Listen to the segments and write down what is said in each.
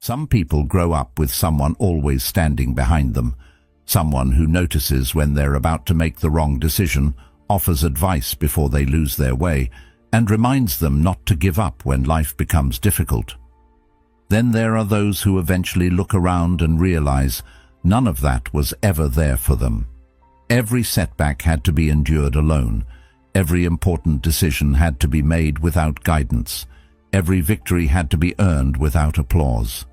Some people grow up with someone always standing behind them, someone who notices when they're about to make the wrong decision, offers advice before they lose their way, and reminds them not to give up when life becomes difficult. Then there are those who eventually look around and realize none of that was ever there for them. Every setback had to be endured alone. Every important decision had to be made without guidance. Every victory had to be earned without applause.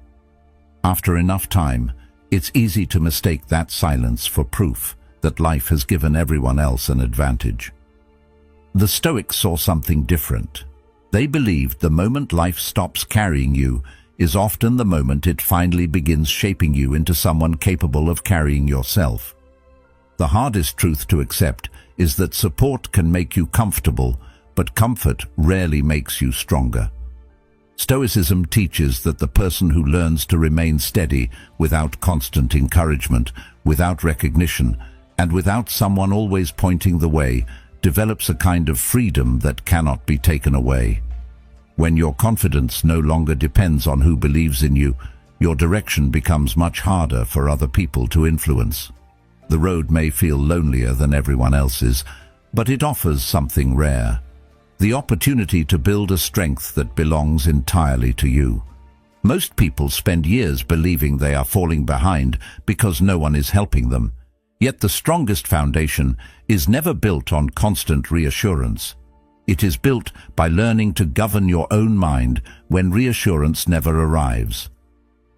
After enough time, it's easy to mistake that silence for proof that life has given everyone else an advantage. The Stoics saw something different. They believed the moment life stops carrying you is often the moment it finally begins shaping you into someone capable of carrying yourself. The hardest truth to accept is that support can make you comfortable, but comfort rarely makes you stronger. Stoicism teaches that the person who learns to remain steady without constant encouragement, without recognition, and without someone always pointing the way, develops a kind of freedom that cannot be taken away. When your confidence no longer depends on who believes in you, your direction becomes much harder for other people to influence. The road may feel lonelier than everyone else's, but it offers something rare: the opportunity to build a strength that belongs entirely to you. Most people spend years believing they are falling behind because no one is helping them. Yet the strongest foundation is never built on constant reassurance. It is built by learning to govern your own mind when reassurance never arrives.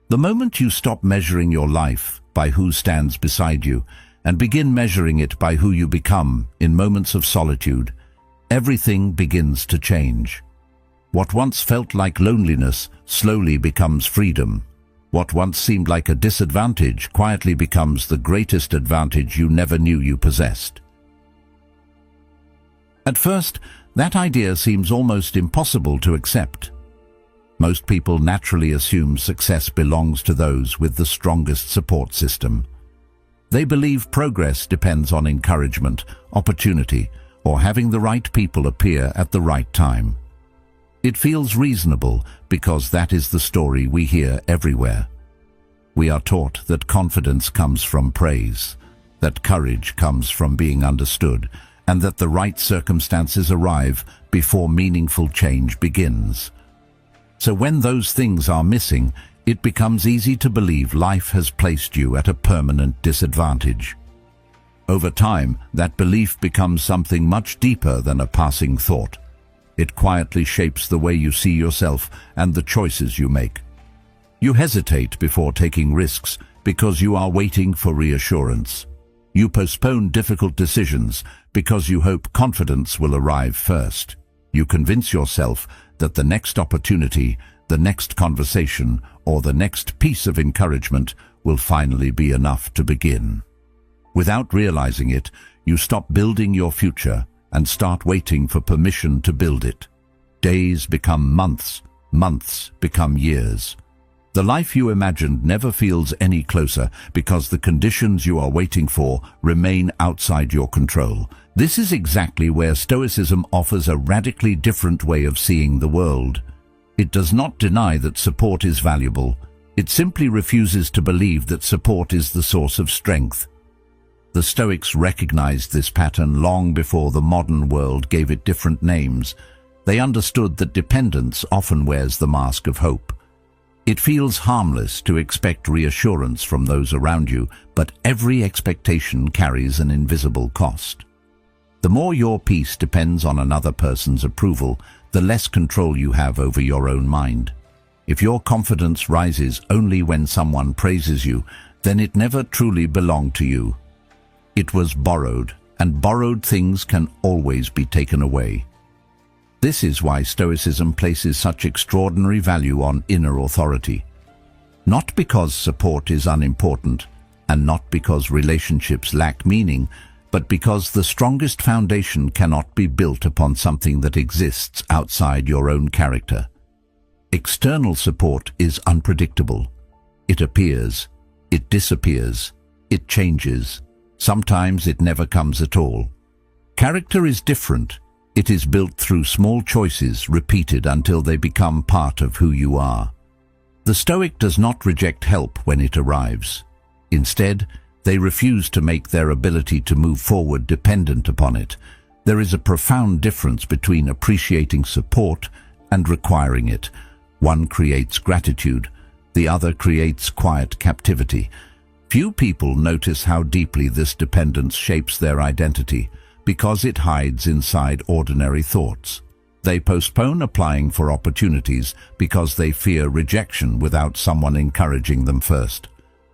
The moment you stop measuring your life by who stands beside you and begin measuring it by who you become in moments of solitude, everything begins to change. What once felt like loneliness slowly becomes freedom. What once seemed like a disadvantage quietly becomes the greatest advantage you never knew you possessed. At first, that idea seems almost impossible to accept. Most people naturally assume success belongs to those with the strongest support system. They believe progress depends on encouragement, opportunity, or having the right people appear at the right time. It feels reasonable because that is the story we hear everywhere. We are taught that confidence comes from praise, that courage comes from being understood, and that the right circumstances arrive before meaningful change begins. So when those things are missing, it becomes easy to believe life has placed you at a permanent disadvantage. Over time, that belief becomes something much deeper than a passing thought. It quietly shapes the way you see yourself and the choices you make. You hesitate before taking risks because you are waiting for reassurance. You postpone difficult decisions because you hope confidence will arrive first. You convince yourself that the next opportunity, the next conversation, or the next piece of encouragement will finally be enough to begin. Without realizing it, you stop building your future and start waiting for permission to build it. Days become months, months become years. The life you imagined never feels any closer because the conditions you are waiting for remain outside your control. This is exactly where Stoicism offers a radically different way of seeing the world. It does not deny that support is valuable. It simply refuses to believe that support is the source of strength. The Stoics recognized this pattern long before the modern world gave it different names. They understood that dependence often wears the mask of hope. It feels harmless to expect reassurance from those around you, but every expectation carries an invisible cost. The more your peace depends on another person's approval, the less control you have over your own mind. If your confidence rises only when someone praises you, then it never truly belonged to you. It was borrowed, and borrowed things can always be taken away. This is why Stoicism places such extraordinary value on inner authority. Not because support is unimportant, and not because relationships lack meaning, but because the strongest foundation cannot be built upon something that exists outside your own character. External support is unpredictable. It appears, it disappears, it changes. Sometimes it never comes at all. Character is different. It is built through small choices repeated until they become part of who you are. The Stoic does not reject help when it arrives. Instead, they refuse to make their ability to move forward dependent upon it. There is a profound difference between appreciating support and requiring it. One creates gratitude, the other creates quiet captivity. Few people notice how deeply this dependence shapes their identity because it hides inside ordinary thoughts. They postpone applying for opportunities because they fear rejection without someone encouraging them first.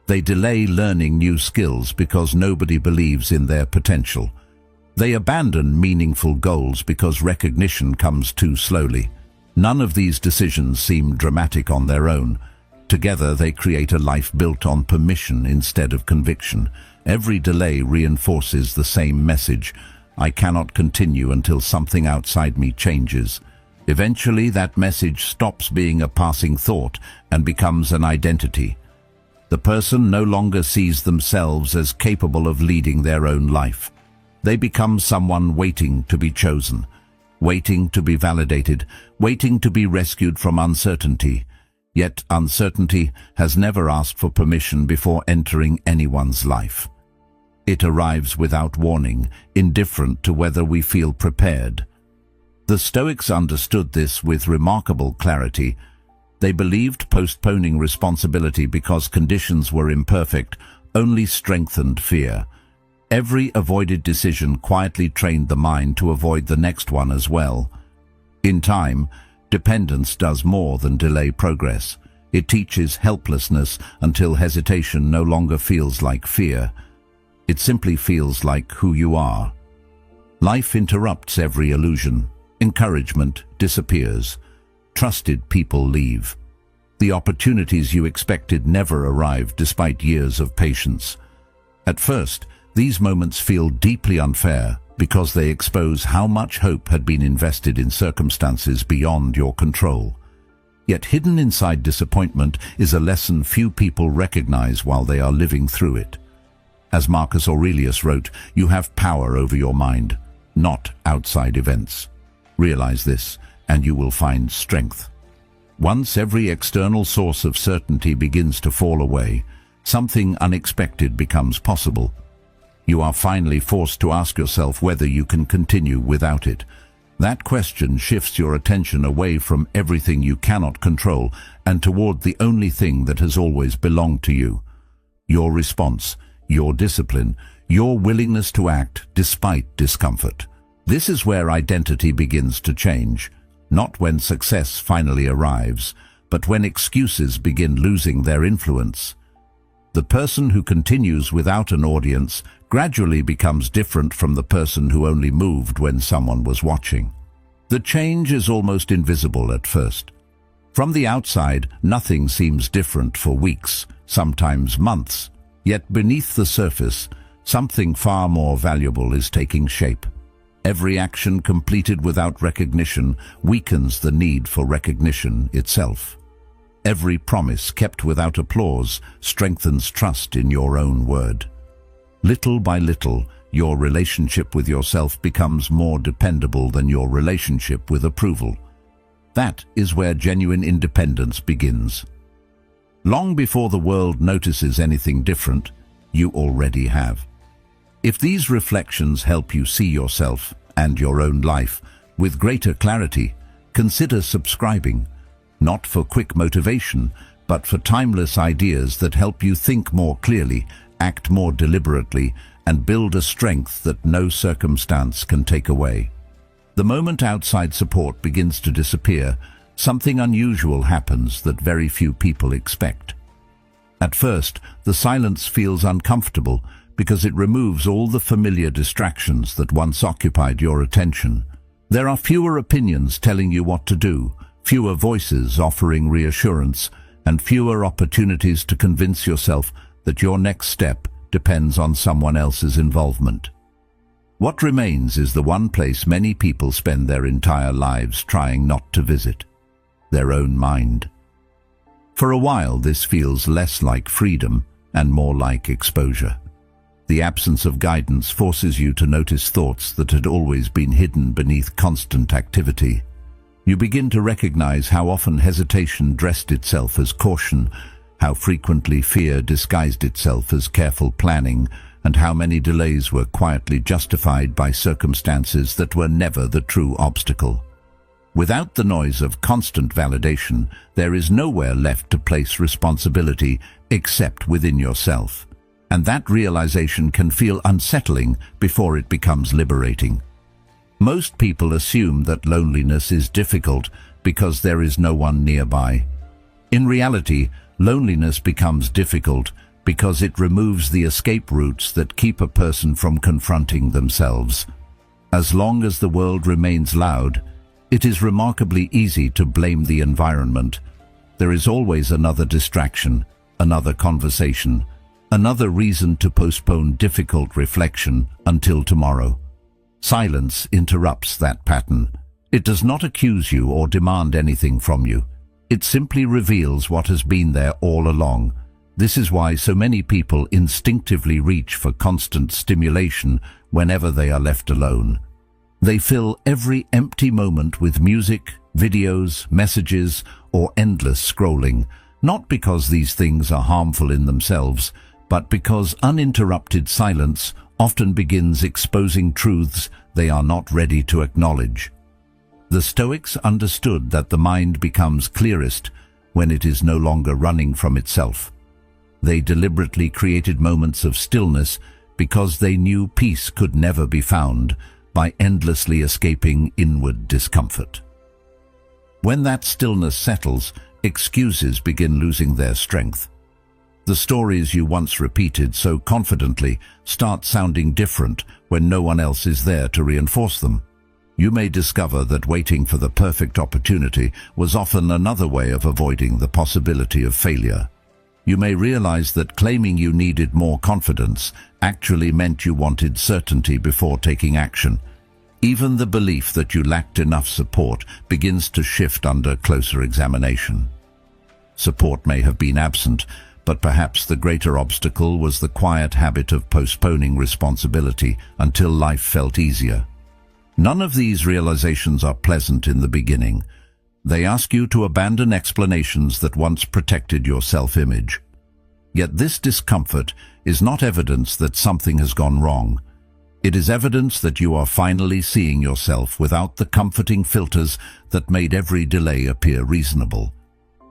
They delay learning new skills because nobody believes in their potential. They abandon meaningful goals because recognition comes too slowly. None of these decisions seem dramatic on their own. Together they create a life built on permission instead of conviction. Every delay reinforces the same message: I cannot continue until something outside me changes. Eventually that message stops being a passing thought and becomes an identity. The person no longer sees themselves as capable of leading their own life. They become someone waiting to be chosen, waiting to be validated, waiting to be rescued from uncertainty. Yet uncertainty has never asked for permission before entering anyone's life. It arrives without warning, indifferent to whether we feel prepared. The Stoics understood this with remarkable clarity. They believed postponing responsibility because conditions were imperfect only strengthened fear. Every avoided decision quietly trained the mind to avoid the next one as well. In time, dependence does more than delay progress. It teaches helplessness until hesitation no longer feels like fear. It simply feels like who you are. Life interrupts every illusion. Encouragement disappears. Trusted people leave. The opportunities you expected never arrive despite years of patience. At first, these moments feel deeply unfair because they expose how much hope had been invested in circumstances beyond your control. Yet hidden inside disappointment is a lesson few people recognize while they are living through it. As Marcus Aurelius wrote, you have power over your mind, not outside events. Realize this, and you will find strength. Once every external source of certainty begins to fall away, something unexpected becomes possible. You are finally forced to ask yourself whether you can continue without it. That question shifts your attention away from everything you cannot control and toward the only thing that has always belonged to you: your response, your discipline, your willingness to act despite discomfort. This is where identity begins to change, not when success finally arrives, but when excuses begin losing their influence. The person who continues without an audience gradually becomes different from the person who only moved when someone was watching. The change is almost invisible at first. From the outside, nothing seems different for weeks, sometimes months. Yet beneath the surface, something far more valuable is taking shape. Every action completed without recognition weakens the need for recognition itself. Every promise kept without applause strengthens trust in your own word. Little by little, your relationship with yourself becomes more dependable than your relationship with approval. That is where genuine independence begins. Long before the world notices anything different, you already have. If these reflections help you see yourself and your own life with greater clarity, consider subscribing, not for quick motivation, but for timeless ideas that help you think more clearly, act more deliberately, and build a strength that no circumstance can take away. The moment outside support begins to disappear, something unusual happens that very few people expect. At first, the silence feels uncomfortable because it removes all the familiar distractions that once occupied your attention. There are fewer opinions telling you what to do, fewer voices offering reassurance, and fewer opportunities to convince yourself that your next step depends on someone else's involvement. What remains is the one place many people spend their entire lives trying not to visit: their own mind. For a while, this feels less like freedom and more like exposure. The absence of guidance forces you to notice thoughts that had always been hidden beneath constant activity. You begin to recognize how often hesitation dressed itself as caution, how frequently fear disguised itself as careful planning, and how many delays were quietly justified by circumstances that were never the true obstacle. Without the noise of constant validation, there is nowhere left to place responsibility except within yourself. And that realization can feel unsettling before it becomes liberating. Most people assume that loneliness is difficult because there is no one nearby. In reality, loneliness becomes difficult because it removes the escape routes that keep a person from confronting themselves. As long as the world remains loud, it is remarkably easy to blame the environment. There is always another distraction, another conversation, another reason to postpone difficult reflection until tomorrow. Silence interrupts that pattern. It does not accuse you or demand anything from you. It simply reveals what has been there all along. This is why so many people instinctively reach for constant stimulation whenever they are left alone. They fill every empty moment with music, videos, messages, or endless scrolling, not because these things are harmful in themselves, but because uninterrupted silence often begins exposing truths they are not ready to acknowledge. The Stoics understood that the mind becomes clearest when it is no longer running from itself. They deliberately created moments of stillness because they knew peace could never be found by endlessly escaping inward discomfort. When that stillness settles, excuses begin losing their strength. The stories you once repeated so confidently start sounding different when no one else is there to reinforce them. You may discover that waiting for the perfect opportunity was often another way of avoiding the possibility of failure. You may realize that claiming you needed more confidence actually meant you wanted certainty before taking action. Even the belief that you lacked enough support begins to shift under closer examination. Support may have been absent, but perhaps the greater obstacle was the quiet habit of postponing responsibility until life felt easier. None of these realizations are pleasant in the beginning. They ask you to abandon explanations that once protected your self-image. Yet this discomfort is not evidence that something has gone wrong. It is evidence that you are finally seeing yourself without the comforting filters that made every delay appear reasonable.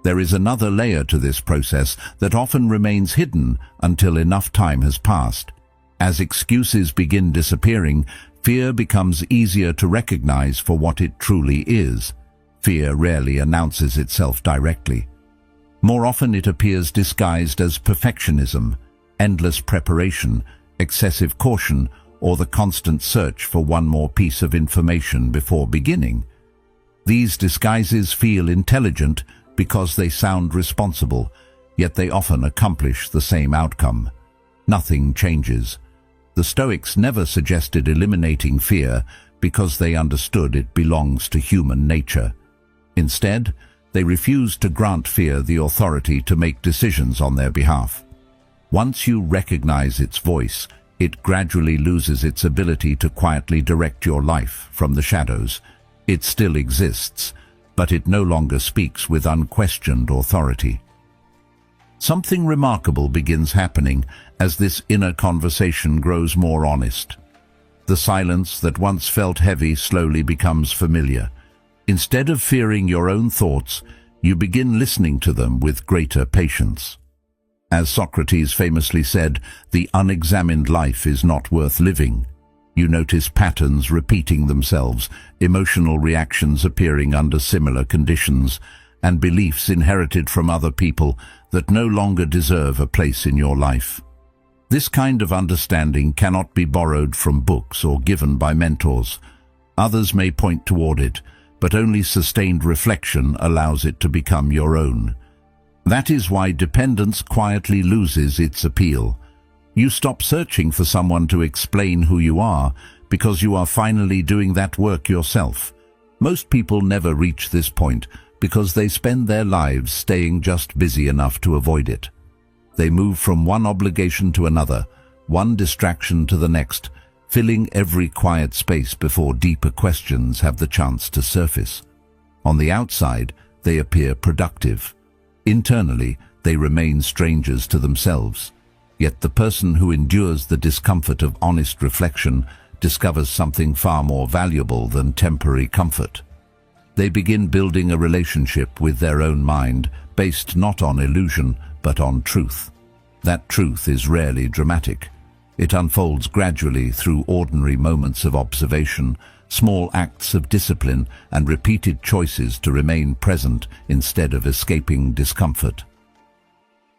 There is another layer to this process that often remains hidden until enough time has passed. As excuses begin disappearing, fear becomes easier to recognize for what it truly is. Fear rarely announces itself directly. More often it appears disguised as perfectionism, endless preparation, excessive caution, or the constant search for one more piece of information before beginning. These disguises feel intelligent because they sound responsible, yet they often accomplish the same outcome. Nothing changes. The Stoics never suggested eliminating fear because they understood it belongs to human nature. Instead, they refused to grant fear the authority to make decisions on their behalf. Once you recognize its voice, it gradually loses its ability to quietly direct your life from the shadows. It still exists, but it no longer speaks with unquestioned authority. Something remarkable begins happening as this inner conversation grows more honest. The silence that once felt heavy slowly becomes familiar. Instead of fearing your own thoughts, you begin listening to them with greater patience. As Socrates famously said, the unexamined life is not worth living. You notice patterns repeating themselves, emotional reactions appearing under similar conditions, and beliefs inherited from other people that no longer deserve a place in your life. This kind of understanding cannot be borrowed from books or given by mentors. Others may point toward it, but only sustained reflection allows it to become your own. That is why dependence quietly loses its appeal. You stop searching for someone to explain who you are because you are finally doing that work yourself. Most people never reach this point because they spend their lives staying just busy enough to avoid it. They move from one obligation to another, one distraction to the next, filling every quiet space before deeper questions have the chance to surface. On the outside, they appear productive. Internally, they remain strangers to themselves. Yet the person who endures the discomfort of honest reflection discovers something far more valuable than temporary comfort. They begin building a relationship with their own mind based not on illusion but on truth. That truth is rarely dramatic. It unfolds gradually through ordinary moments of observation, small acts of discipline, and repeated choices to remain present instead of escaping discomfort.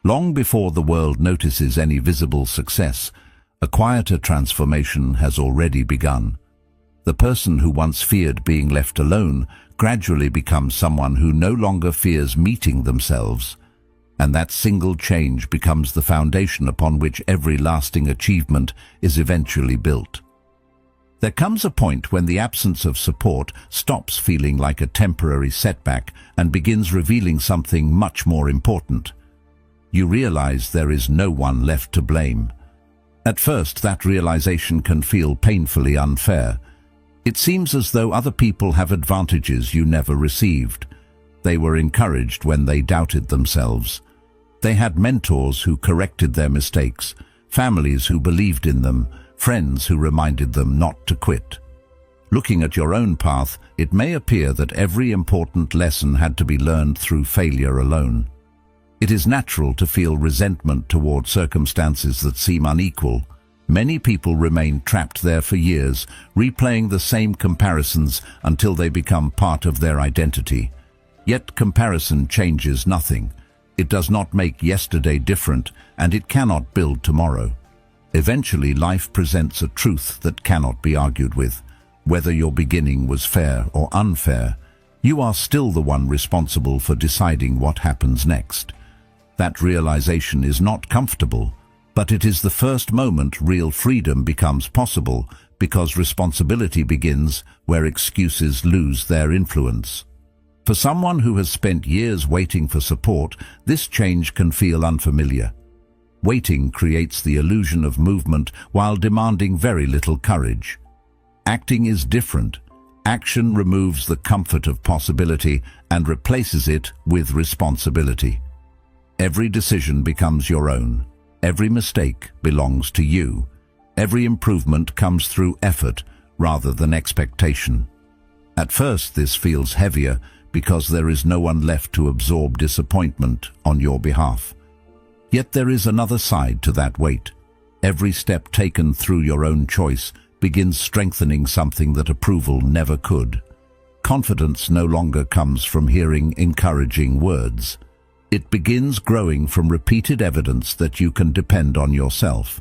Long before the world notices any visible success, a quieter transformation has already begun. The person who once feared being left alone gradually becomes someone who no longer fears meeting themselves, and that single change becomes the foundation upon which every lasting achievement is eventually built. There comes a point when the absence of support stops feeling like a temporary setback and begins revealing something much more important. You realize there is no one left to blame. At first, that realization can feel painfully unfair. It seems as though other people have advantages you never received. They were encouraged when they doubted themselves. They had mentors who corrected their mistakes, families who believed in them, friends who reminded them not to quit. Looking at your own path, it may appear that every important lesson had to be learned through failure alone. It is natural to feel resentment toward circumstances that seem unequal. Many people remain trapped there for years, replaying the same comparisons until they become part of their identity. Yet comparison changes nothing. It does not make yesterday different, and it cannot build tomorrow. Eventually, life presents a truth that cannot be argued with. Whether your beginning was fair or unfair, you are still the one responsible for deciding what happens next. That realization is not comfortable, but it is the first moment real freedom becomes possible, because responsibility begins where excuses lose their influence. For someone who has spent years waiting for support, this change can feel unfamiliar. Waiting creates the illusion of movement while demanding very little courage. Acting is different. Action removes the comfort of possibility and replaces it with responsibility. Every decision becomes your own. Every mistake belongs to you. Every improvement comes through effort rather than expectation. At first, this feels heavier because there is no one left to absorb disappointment on your behalf. Yet there is another side to that weight. Every step taken through your own choice begins strengthening something that approval never could. Confidence no longer comes from hearing encouraging words. It begins growing from repeated evidence that you can depend on yourself.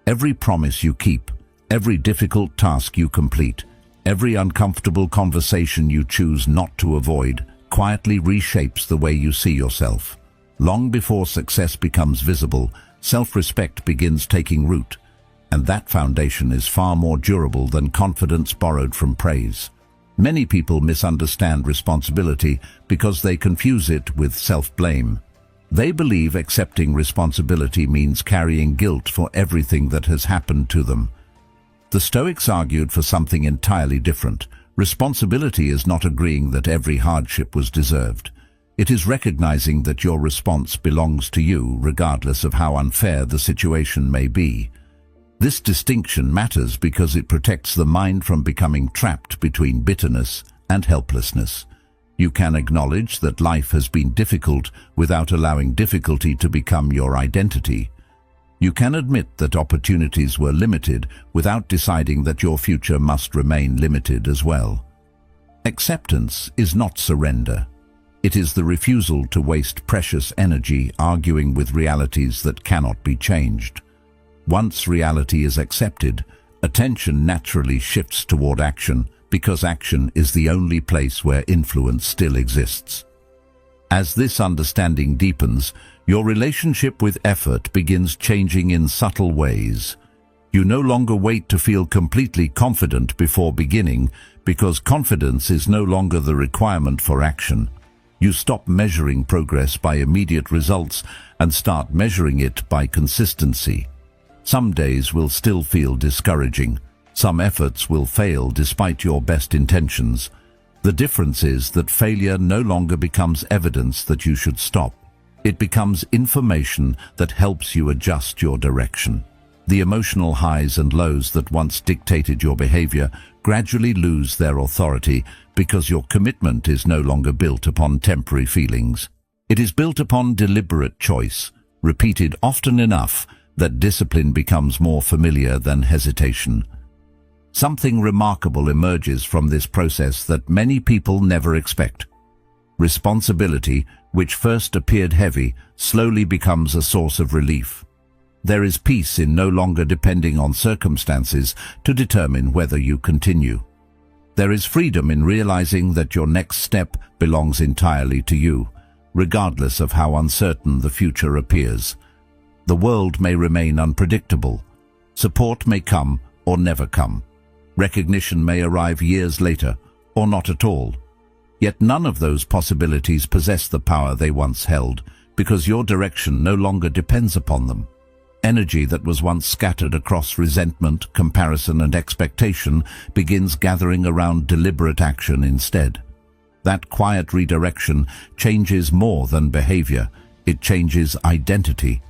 Every promise you keep, every difficult task you complete, every uncomfortable conversation you choose not to avoid quietly reshapes the way you see yourself. Long before success becomes visible, self-respect begins taking root, and that foundation is far more durable than confidence borrowed from praise. Many people misunderstand responsibility because they confuse it with self-blame. They believe accepting responsibility means carrying guilt for everything that has happened to them. The Stoics argued for something entirely different. Responsibility is not agreeing that every hardship was deserved. It is recognizing that your response belongs to you, regardless of how unfair the situation may be. This distinction matters because it protects the mind from becoming trapped between bitterness and helplessness. You can acknowledge that life has been difficult without allowing difficulty to become your identity. You can admit that opportunities were limited without deciding that your future must remain limited as well. Acceptance is not surrender. It is the refusal to waste precious energy arguing with realities that cannot be changed. Once reality is accepted, attention naturally shifts toward action because action is the only place where influence still exists. As this understanding deepens, your relationship with effort begins changing in subtle ways. You no longer wait to feel completely confident before beginning because confidence is no longer the requirement for action. You stop measuring progress by immediate results and start measuring it by consistency. Some days will still feel discouraging. Some efforts will fail despite your best intentions. The difference is that failure no longer becomes evidence that you should stop. It becomes information that helps you adjust your direction. The emotional highs and lows that once dictated your behavior gradually lose their authority because your commitment is no longer built upon temporary feelings. It is built upon deliberate choice, repeated often enough that discipline becomes more familiar than hesitation. Something remarkable emerges from this process that many people never expect. Responsibility, which first appeared heavy, slowly becomes a source of relief. There is peace in no longer depending on circumstances to determine whether you continue. There is freedom in realizing that your next step belongs entirely to you, regardless of how uncertain the future appears. The world may remain unpredictable. Support may come or never come. Recognition may arrive years later, or not at all. Yet none of those possibilities possess the power they once held, because your direction no longer depends upon them. Energy that was once scattered across resentment, comparison, and expectation begins gathering around deliberate action instead. That quiet redirection changes more than behavior. It changes identity.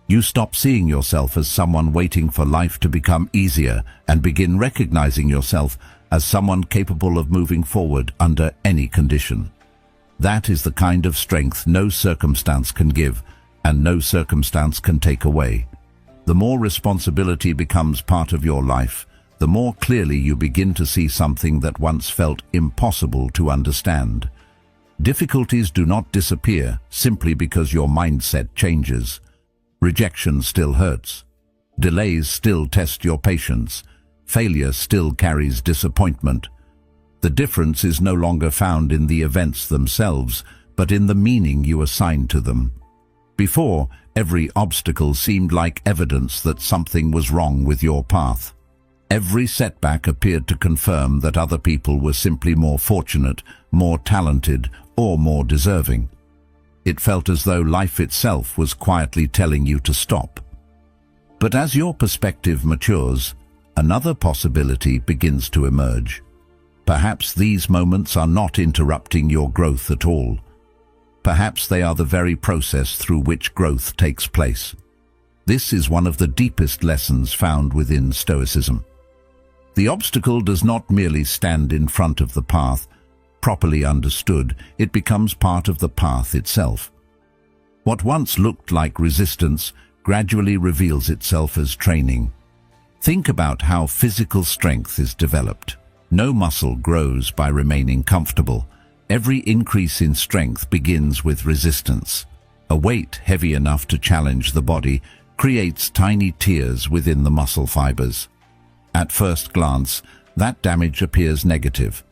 You stop seeing yourself as someone waiting for life to become easier and begin recognizing yourself as someone capable of moving forward under any condition. That is the kind of strength no circumstance can give and no circumstance can take away. The more responsibility becomes part of your life, the more clearly you begin to see something that once felt impossible to understand. Difficulties do not disappear simply because your mindset changes. Rejection still hurts. Delays still test your patience. Failure still carries disappointment. The difference is no longer found in the events themselves, but in the meaning you assign to them. Before, every obstacle seemed like evidence that something was wrong with your path. Every setback appeared to confirm that other people were simply more fortunate, more talented, or more deserving. It felt as though life itself was quietly telling you to stop. But as your perspective matures, another possibility begins to emerge. Perhaps these moments are not interrupting your growth at all. Perhaps they are the very process through which growth takes place. This is one of the deepest lessons found within Stoicism. The obstacle does not merely stand in front of the path. Properly understood, it becomes part of the path itself. What once looked like resistance gradually reveals itself as training. Think about how physical strength is developed. No muscle grows by remaining comfortable. Every increase in strength begins with resistance. A weight heavy enough to challenge the body creates tiny tears within the muscle fibers. At first glance, that damage appears negative.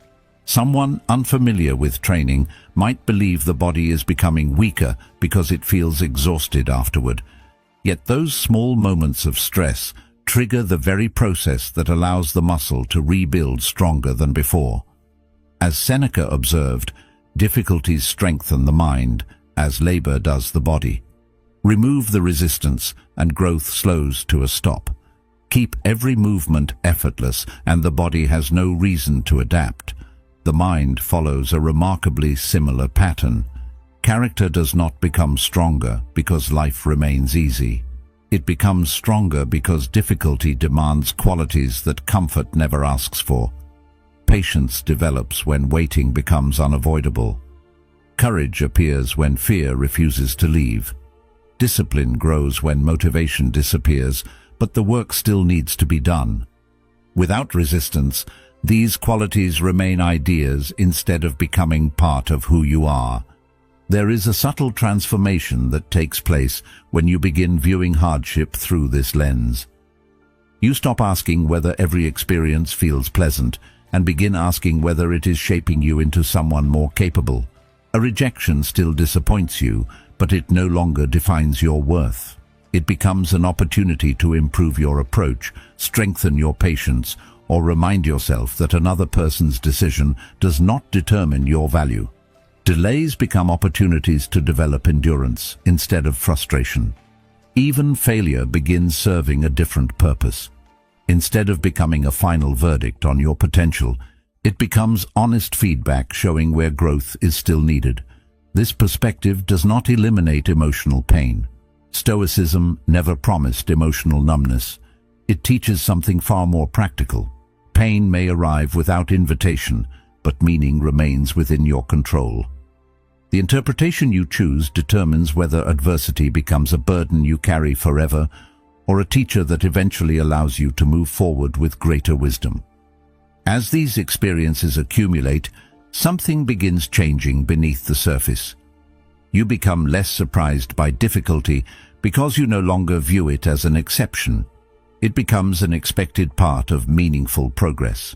Someone unfamiliar with training might believe the body is becoming weaker because it feels exhausted afterward. Yet those small moments of stress trigger the very process that allows the muscle to rebuild stronger than before. As Seneca observed, difficulties strengthen the mind, as labor does the body. Remove the resistance, and growth slows to a stop. Keep every movement effortless, and the body has no reason to adapt. The mind follows a remarkably similar pattern. Character does not become stronger because life remains easy. It becomes stronger because difficulty demands qualities that comfort never asks for. Patience develops when waiting becomes unavoidable. Courage appears when fear refuses to leave. Discipline grows when motivation disappears, but the work still needs to be done. Without resistance, these qualities remain ideas instead of becoming part of who you are. There is a subtle transformation that takes place when you begin viewing hardship through this lens. You stop asking whether every experience feels pleasant and begin asking whether it is shaping you into someone more capable. A rejection still disappoints you, but it no longer defines your worth. It becomes an opportunity to improve your approach, strengthen your patience, or remind yourself that another person's decision does not determine your value. Delays become opportunities to develop endurance instead of frustration. Even failure begins serving a different purpose. Instead of becoming a final verdict on your potential, It becomes honest feedback showing where growth is still needed. This perspective does not eliminate emotional pain. Stoicism never promised emotional numbness. It teaches something far more practical. Pain may arrive without invitation, but meaning remains within your control. The interpretation you choose determines whether adversity becomes a burden you carry forever or a teacher that eventually allows you to move forward with greater wisdom. As these experiences accumulate, something begins changing beneath the surface. You become less surprised by difficulty because you no longer view it as an exception. It becomes an expected part of meaningful progress.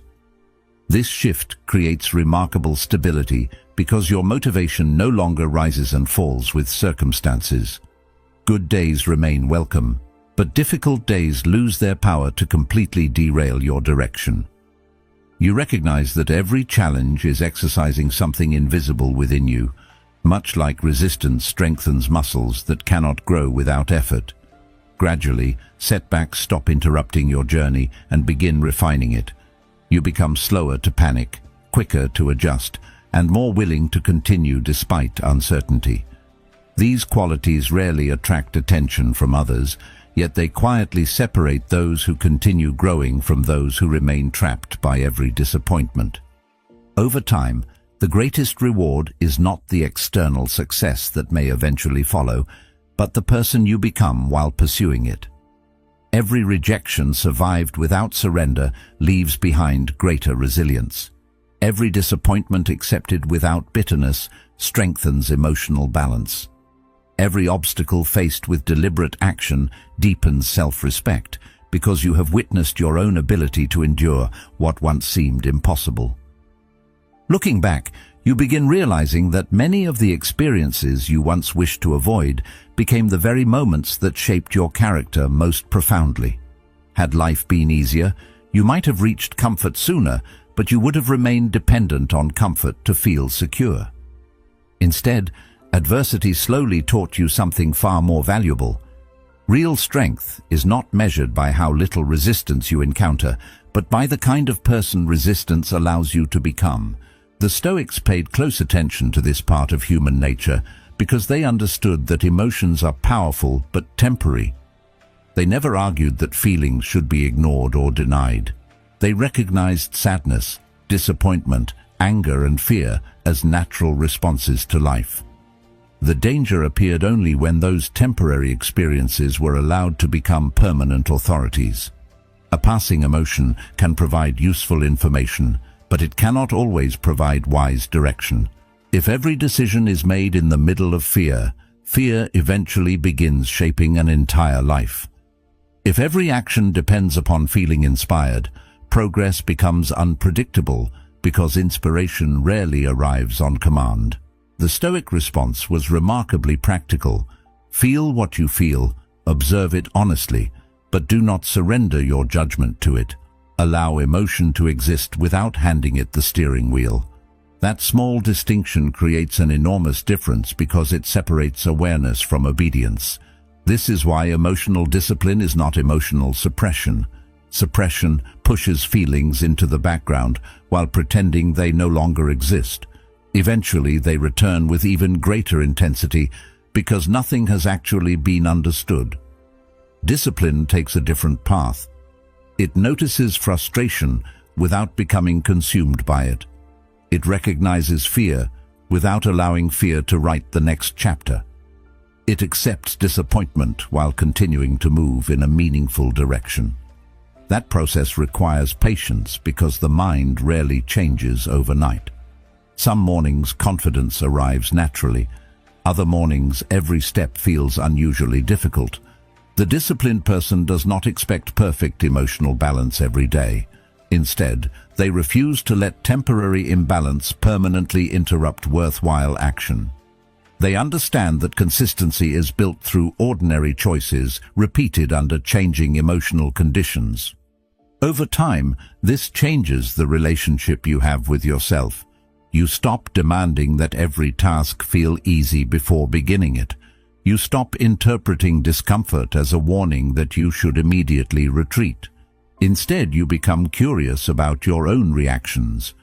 This shift creates remarkable stability because your motivation no longer rises and falls with circumstances. Good days remain welcome, but difficult days lose their power to completely derail your direction. You recognize that every challenge is exercising something invisible within you, much like resistance strengthens muscles that cannot grow without effort. Gradually, setbacks stop interrupting your journey and begin refining it. You become slower to panic, quicker to adjust, and more willing to continue despite uncertainty. These qualities rarely attract attention from others, yet they quietly separate those who continue growing from those who remain trapped by every disappointment. Over time, the greatest reward is not the external success that may eventually follow, but the person you become while pursuing it. Every rejection survived without surrender leaves behind greater resilience. Every disappointment accepted without bitterness strengthens emotional balance. Every obstacle faced with deliberate action deepens self-respect because you have witnessed your own ability to endure what once seemed impossible. Looking back, you begin realizing that many of the experiences you once wished to avoid became the very moments that shaped your character most profoundly. Had life been easier, you might have reached comfort sooner, but you would have remained dependent on comfort to feel secure. Instead, adversity slowly taught you something far more valuable. Real strength is not measured by how little resistance you encounter, but by the kind of person resistance allows you to become. The Stoics paid close attention to this part of human nature because they understood that emotions are powerful but temporary. They never argued that feelings should be ignored or denied. They recognized sadness, disappointment, anger, and fear as natural responses to life. The danger appeared only when those temporary experiences were allowed to become permanent authorities. A passing emotion can provide useful information, but it cannot always provide wise direction. If every decision is made in the middle of fear, fear eventually begins shaping an entire life. If every action depends upon feeling inspired, progress becomes unpredictable because inspiration rarely arrives on command. The Stoic response was remarkably practical. Feel what you feel, observe it honestly, but do not surrender your judgment to it. Allow emotion to exist without handing it the steering wheel. That small distinction creates an enormous difference because it separates awareness from obedience. This is why emotional discipline is not emotional suppression. Suppression pushes feelings into the background while pretending they no longer exist. Eventually, they return with even greater intensity because nothing has actually been understood. Discipline takes a different path. It notices frustration without becoming consumed by it. It recognizes fear without allowing fear to write the next chapter. It accepts disappointment while continuing to move in a meaningful direction. That process requires patience because the mind rarely changes overnight. Some mornings confidence arrives naturally. Other mornings every step feels unusually difficult. The disciplined person does not expect perfect emotional balance every day. Instead, they refuse to let temporary imbalance permanently interrupt worthwhile action. They understand that consistency is built through ordinary choices repeated under changing emotional conditions. Over time, this changes the relationship you have with yourself. You stop demanding that every task feel easy before beginning it. You stop interpreting discomfort as a warning that you should immediately retreat. Instead, you become curious about your own reactions.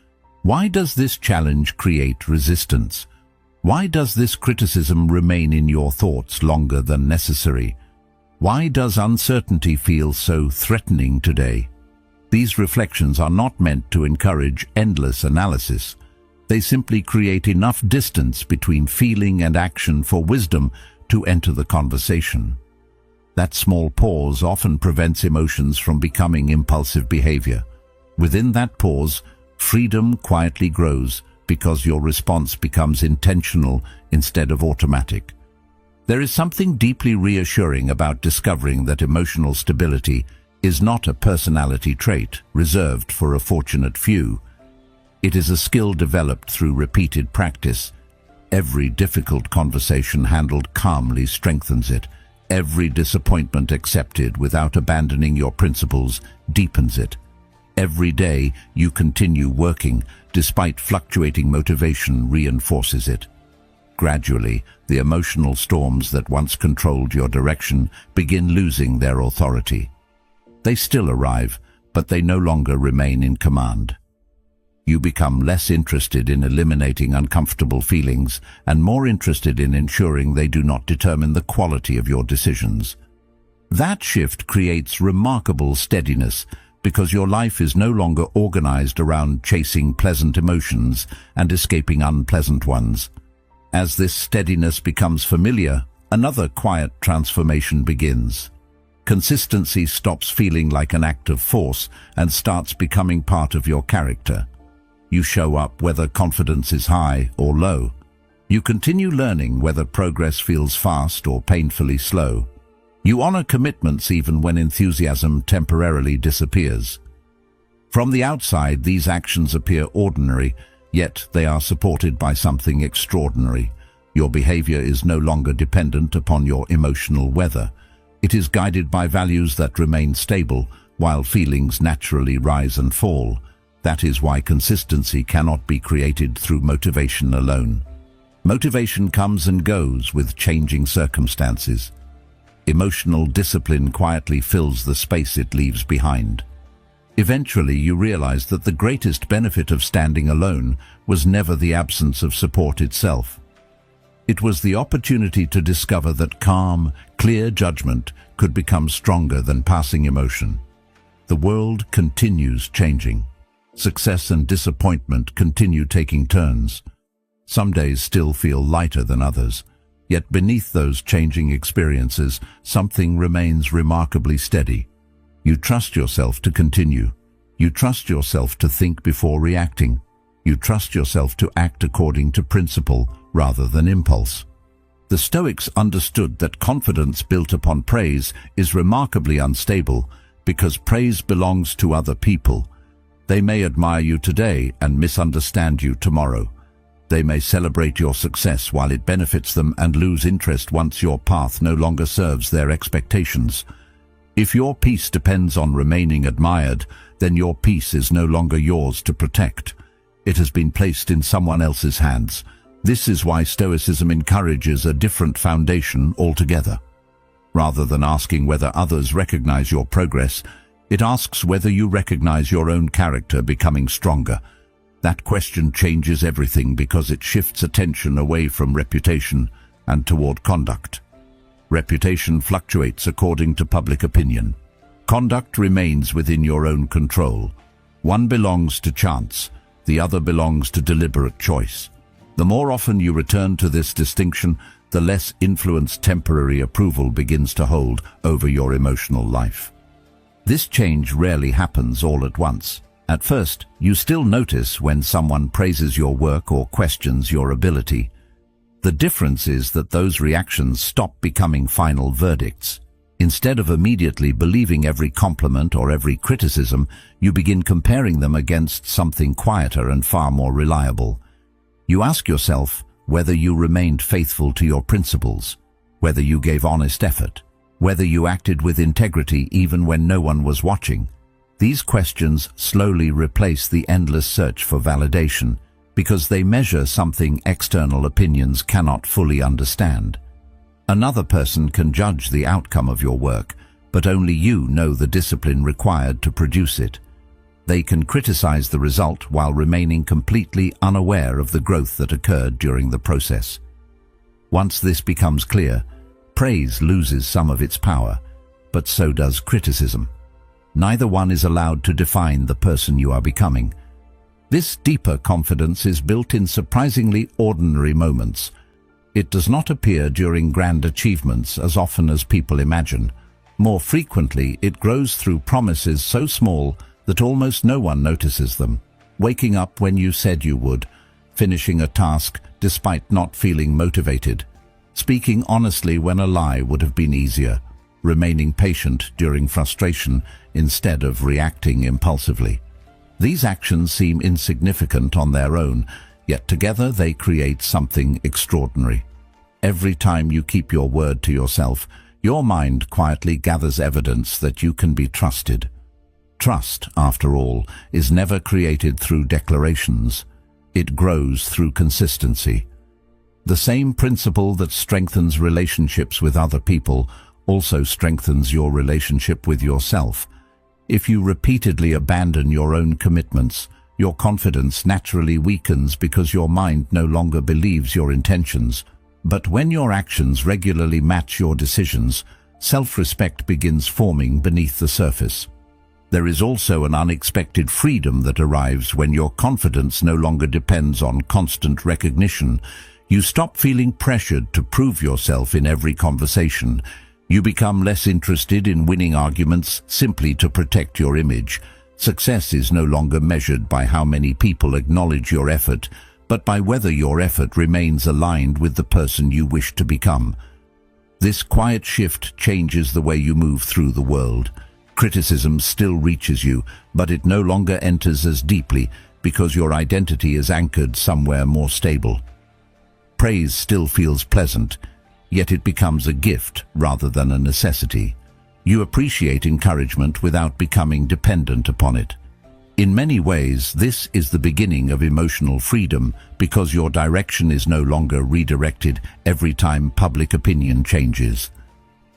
Why does this challenge create resistance? Why does this criticism remain in your thoughts longer than necessary? Why does uncertainty feel so threatening today? These reflections are not meant to encourage endless analysis. They simply create enough distance between feeling and action for wisdom to enter the conversation. That small pause often prevents emotions from becoming impulsive behavior. Within that pause, freedom quietly grows because your response becomes intentional instead of automatic. There is something deeply reassuring about discovering that emotional stability is not a personality trait reserved for a fortunate few. It is a skill developed through repeated practice. Every difficult conversation handled calmly strengthens it. Every disappointment accepted without abandoning your principles deepens it. Every day you continue working despite fluctuating motivation reinforces it. Gradually, the emotional storms that once controlled your direction begin losing their authority. They still arrive, but they no longer remain in command. You become less interested in eliminating uncomfortable feelings and more interested in ensuring they do not determine the quality of your decisions. That shift creates remarkable steadiness because your life is no longer organized around chasing pleasant emotions and escaping unpleasant ones. As this steadiness becomes familiar, another quiet transformation begins. Consistency stops feeling like an act of force and starts becoming part of your character. You show up whether confidence is high or low. You continue learning whether progress feels fast or painfully slow. You honor commitments even when enthusiasm temporarily disappears. From the outside, these actions appear ordinary, yet they are supported by something extraordinary. Your behavior is no longer dependent upon your emotional weather. It is guided by values that remain stable, while feelings naturally rise and fall. That is why consistency cannot be created through motivation alone. Motivation comes and goes with changing circumstances. Emotional discipline quietly fills the space it leaves behind. Eventually, you realize that the greatest benefit of standing alone was never the absence of support itself. It was the opportunity to discover that calm, clear judgment could become stronger than passing emotion. The world continues changing. Success and disappointment continue taking turns. Some days still feel lighter than others. Yet beneath those changing experiences, something remains remarkably steady. You trust yourself to continue. You trust yourself to think before reacting. You trust yourself to act according to principle rather than impulse. The Stoics understood that confidence built upon praise is remarkably unstable because praise belongs to other people. They may admire you today and misunderstand you tomorrow. They may celebrate your success while it benefits them and lose interest once your path no longer serves their expectations. If your peace depends on remaining admired, then your peace is no longer yours to protect. It has been placed in someone else's hands. This is why Stoicism encourages a different foundation altogether. Rather than asking whether others recognize your progress, it asks whether you recognize your own character becoming stronger. That question changes everything because it shifts attention away from reputation and toward conduct. Reputation fluctuates according to public opinion. Conduct remains within your own control. One belongs to chance, the other belongs to deliberate choice. The more often you return to this distinction, the less influence temporary approval begins to hold over your emotional life. This change rarely happens all at once. At first, you still notice when someone praises your work or questions your ability. The difference is that those reactions stop becoming final verdicts. Instead of immediately believing every compliment or every criticism, you begin comparing them against something quieter and far more reliable. You ask yourself whether you remained faithful to your principles, whether you gave honest effort, whether you acted with integrity even when no one was watching. These questions slowly replace the endless search for validation because they measure something external opinions cannot fully understand. Another person can judge the outcome of your work, but only you know the discipline required to produce it. They can criticize the result while remaining completely unaware of the growth that occurred during the process. Once this becomes clear, praise loses some of its power, but so does criticism. Neither one is allowed to define the person you are becoming. This deeper confidence is built in surprisingly ordinary moments. It does not appear during grand achievements as often as people imagine. More frequently, it grows through promises so small that almost no one notices them. Waking up when you said you would, finishing a task despite not feeling motivated, speaking honestly when a lie would have been easier, remaining patient during frustration instead of reacting impulsively. These actions seem insignificant on their own, yet together they create something extraordinary. Every time you keep your word to yourself, your mind quietly gathers evidence that you can be trusted. Trust, after all, is never created through declarations. It grows through consistency. The same principle that strengthens relationships with other people also strengthens your relationship with yourself. If you repeatedly abandon your own commitments, your confidence naturally weakens because your mind no longer believes your intentions. But when your actions regularly match your decisions, self-respect begins forming beneath the surface. There is also an unexpected freedom that arrives when your confidence no longer depends on constant recognition. You stop feeling pressured to prove yourself in every conversation. You become less interested in winning arguments simply to protect your image. Success is no longer measured by how many people acknowledge your effort, but by whether your effort remains aligned with the person you wish to become. This quiet shift changes the way you move through the world. Criticism still reaches you, but it no longer enters as deeply because your identity is anchored somewhere more stable. Praise still feels pleasant, yet it becomes a gift rather than a necessity. You appreciate encouragement without becoming dependent upon it. In many ways, this is the beginning of emotional freedom because your direction is no longer redirected every time public opinion changes.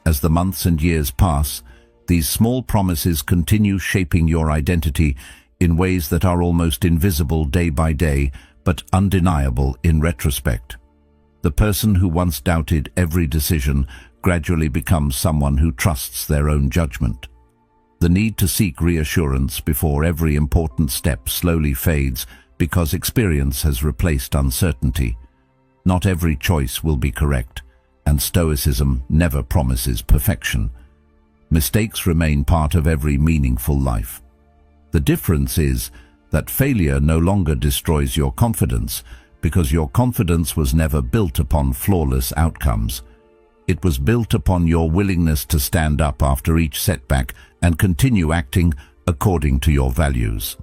As the months and years pass, these small promises continue shaping your identity in ways that are almost invisible day by day, but undeniable in retrospect. The person who once doubted every decision gradually becomes someone who trusts their own judgment. The need to seek reassurance before every important step slowly fades because experience has replaced uncertainty. Not every choice will be correct, and Stoicism never promises perfection. Mistakes remain part of every meaningful life. The difference is that failure no longer destroys your confidence because your confidence was never built upon flawless outcomes. It was built upon your willingness to stand up after each setback and continue acting according to your values.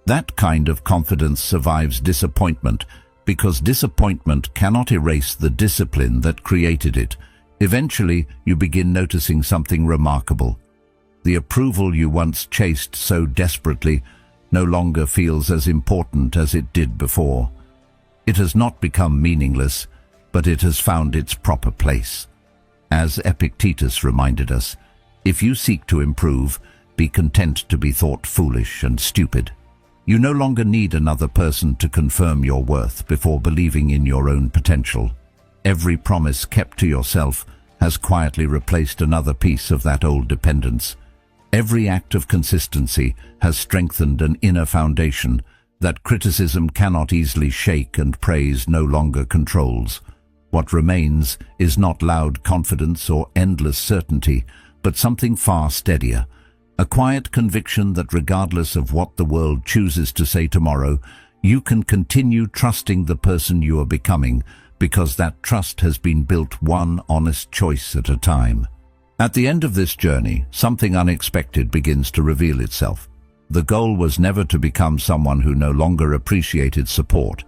That kind of confidence survives disappointment because disappointment cannot erase the discipline that created it. Eventually, you begin noticing something remarkable. The approval you once chased so desperately no longer feels as important as it did before. It has not become meaningless, but it has found its proper place. As Epictetus reminded us, if you seek to improve, be content to be thought foolish and stupid. You no longer need another person to confirm your worth before believing in your own potential. Every promise kept to yourself has quietly replaced another piece of that old dependence. Every act of consistency has strengthened an inner foundation that criticism cannot easily shake and praise no longer controls. What remains is not loud confidence or endless certainty, but something far steadier, a quiet conviction that regardless of what the world chooses to say tomorrow, you can continue trusting the person you are becoming because that trust has been built one honest choice at a time. At the end of this journey, something unexpected begins to reveal itself. The goal was never to become someone who no longer appreciated support.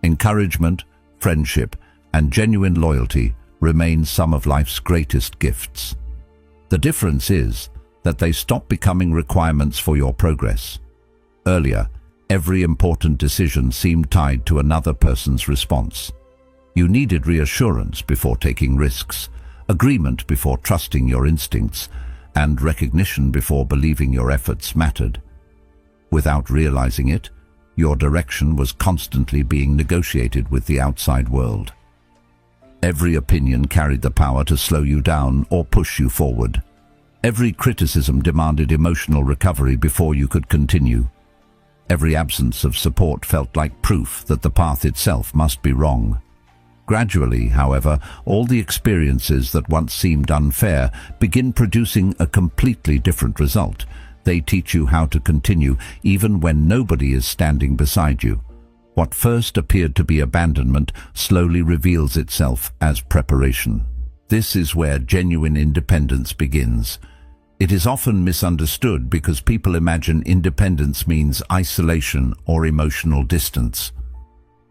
Encouragement, friendship, and genuine loyalty remain some of life's greatest gifts. The difference is that they stop becoming requirements for your progress. Earlier, every important decision seemed tied to another person's response. You needed reassurance before taking risks, agreement before trusting your instincts, and recognition before believing your efforts mattered. Without realizing it, your direction was constantly being negotiated with the outside world. Every opinion carried the power to slow you down or push you forward. Every criticism demanded emotional recovery before you could continue. Every absence of support felt like proof that the path itself must be wrong. Gradually, however, all the experiences that once seemed unfair begin producing a completely different result. They teach you how to continue even when nobody is standing beside you. What first appeared to be abandonment slowly reveals itself as preparation. This is where genuine independence begins. It is often misunderstood because people imagine independence means isolation or emotional distance.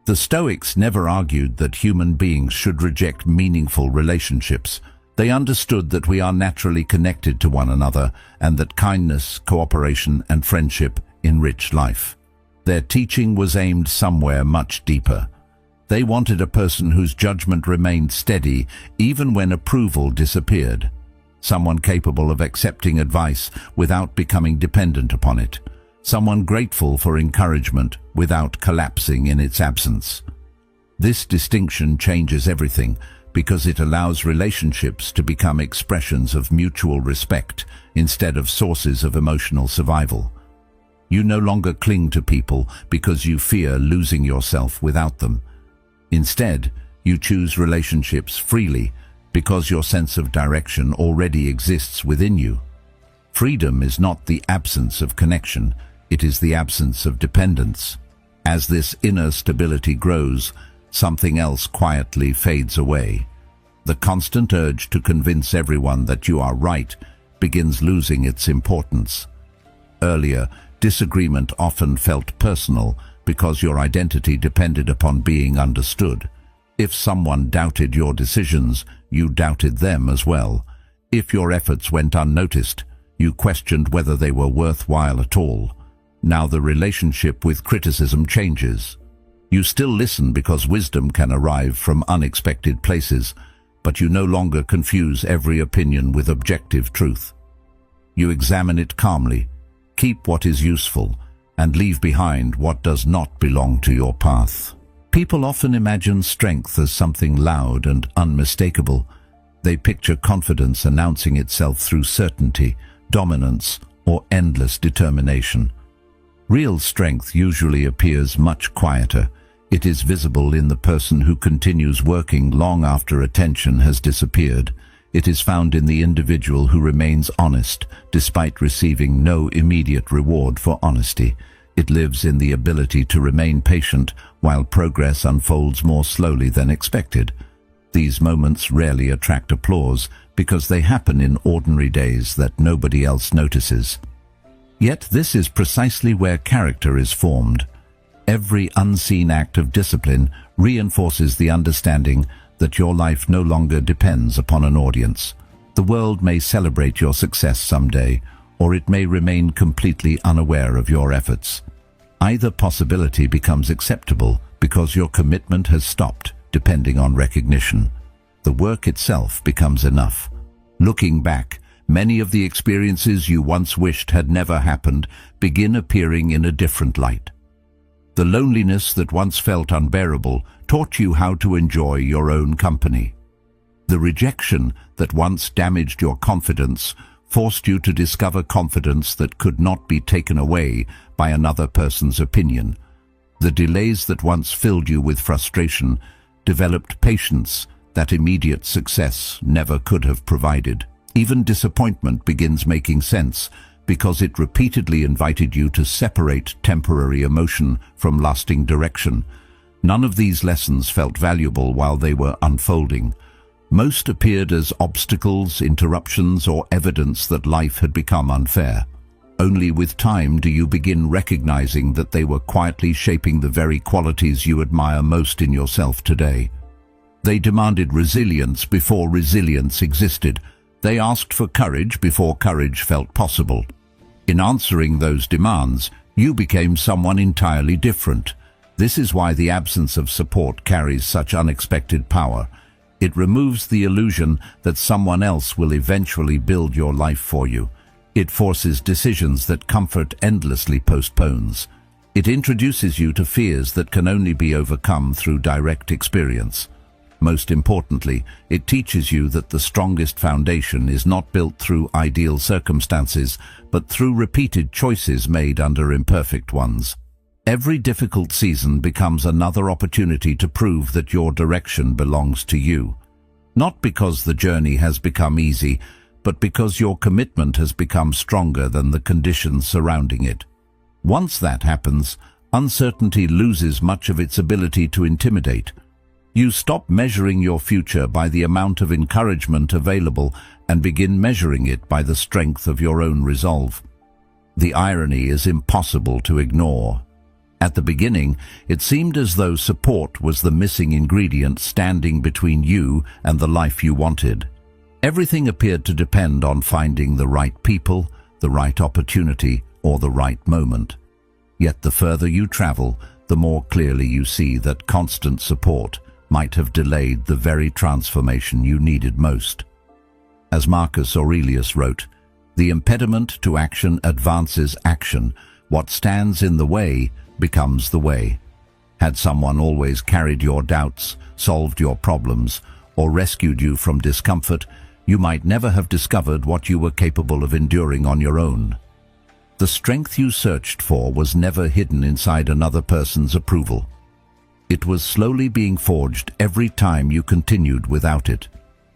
The Stoics never argued that human beings should reject meaningful relationships. They understood that we are naturally connected to one another and that kindness, cooperation, and friendship enrich life. Their teaching was aimed somewhere much deeper. They wanted a person whose judgment remained steady even when approval disappeared. Someone capable of accepting advice without becoming dependent upon it. Someone grateful for encouragement without collapsing in its absence. This distinction changes everything because it allows relationships to become expressions of mutual respect instead of sources of emotional survival. You no longer cling to people because you fear losing yourself without them. Instead, you choose relationships freely because your sense of direction already exists within you. Freedom is not the absence of connection, it is the absence of dependence. As this inner stability grows, something else quietly fades away. The constant urge to convince everyone that you are right begins losing its importance. Earlier, disagreement often felt personal because your identity depended upon being understood. If someone doubted your decisions, you doubted them as well. If your efforts went unnoticed, you questioned whether they were worthwhile at all. Now the relationship with criticism changes. You still listen because wisdom can arrive from unexpected places, but you no longer confuse every opinion with objective truth. You examine it calmly, keep what is useful, and leave behind what does not belong to your path. People often imagine strength as something loud and unmistakable. They picture confidence announcing itself through certainty, dominance, or endless determination. Real strength usually appears much quieter. It is visible in the person who continues working long after attention has disappeared. It is found in the individual who remains honest despite receiving no immediate reward for honesty. It lives in the ability to remain patient while progress unfolds more slowly than expected. These moments rarely attract applause because they happen in ordinary days that nobody else notices. Yet this is precisely where character is formed. Every unseen act of discipline reinforces the understanding that your life no longer depends upon an audience. The world may celebrate your success someday, or it may remain completely unaware of your efforts. Either possibility becomes acceptable because your commitment has stopped depending on recognition. The work itself becomes enough. Looking back, many of the experiences you once wished had never happened begin appearing in a different light. The loneliness that once felt unbearable taught you how to enjoy your own company. The rejection that once damaged your confidence forced you to discover confidence that could not be taken away by another person's opinion. The delays that once filled you with frustration developed patience that immediate success never could have provided. Even disappointment begins making sense because it repeatedly invited you to separate temporary emotion from lasting direction. None of these lessons felt valuable while they were unfolding. Most appeared as obstacles, interruptions, or evidence that life had become unfair. Only with time do you begin recognizing that they were quietly shaping the very qualities you admire most in yourself today. They demanded resilience before resilience existed. They asked for courage before courage felt possible. In answering those demands, you became someone entirely different. This is why the absence of support carries such unexpected power. It removes the illusion that someone else will eventually build your life for you. It forces decisions that comfort endlessly postpones. It introduces you to fears that can only be overcome through direct experience. Most importantly, it teaches you that the strongest foundation is not built through ideal circumstances, but through repeated choices made under imperfect ones. Every difficult season becomes another opportunity to prove that your direction belongs to you. Not because the journey has become easy, but because your commitment has become stronger than the conditions surrounding it. Once that happens, uncertainty loses much of its ability to intimidate. You stop measuring your future by the amount of encouragement available and begin measuring it by the strength of your own resolve. The irony is impossible to ignore. At the beginning, it seemed as though support was the missing ingredient standing between you and the life you wanted. Everything appeared to depend on finding the right people, the right opportunity, or the right moment. Yet the further you travel, the more clearly you see that constant support might have delayed the very transformation you needed most. As Marcus Aurelius wrote, "The impediment to action advances action. What stands in the way becomes the way." Had someone always carried your doubts, solved your problems, or rescued you from discomfort, you might never have discovered what you were capable of enduring on your own. The strength you searched for was never hidden inside another person's approval. It was slowly being forged every time you continued without it.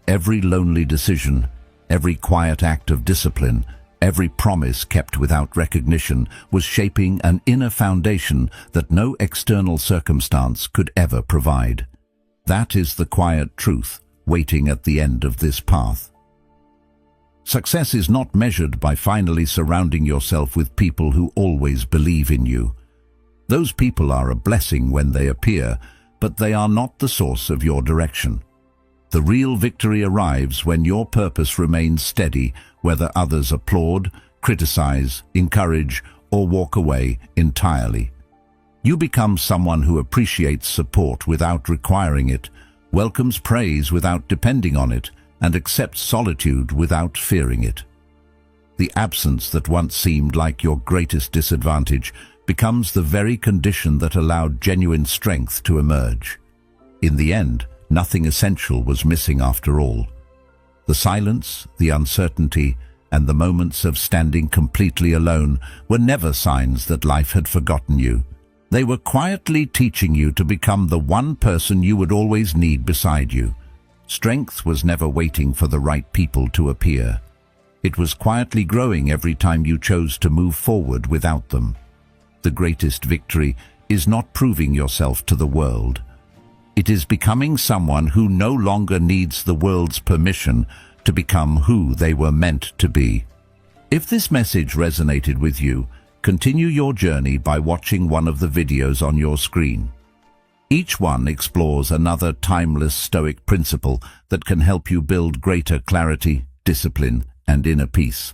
Every lonely decision, every quiet act of discipline, every promise kept without recognition was shaping an inner foundation that no external circumstance could ever provide. That is the quiet truth waiting at the end of this path. Success is not measured by finally surrounding yourself with people who always believe in you. Those people are a blessing when they appear, but they are not the source of your direction. The real victory arrives when your purpose remains steady, whether others applaud, criticize, encourage, or walk away entirely. You become someone who appreciates support without requiring it, welcomes praise without depending on it, and accepts solitude without fearing it. The absence that once seemed like your greatest disadvantage becomes the very condition that allowed genuine strength to emerge. In the end, nothing essential was missing after all. The silence, the uncertainty, and the moments of standing completely alone were never signs that life had forgotten you. They were quietly teaching you to become the one person you would always need beside you. Strength was never waiting for the right people to appear. It was quietly growing every time you chose to move forward without them. The greatest victory is not proving yourself to the world. It is becoming someone who no longer needs the world's permission to become who they were meant to be. If this message resonated with you, continue your journey by watching one of the videos on your screen. Each one explores another timeless Stoic principle that can help you build greater clarity, discipline, and inner peace.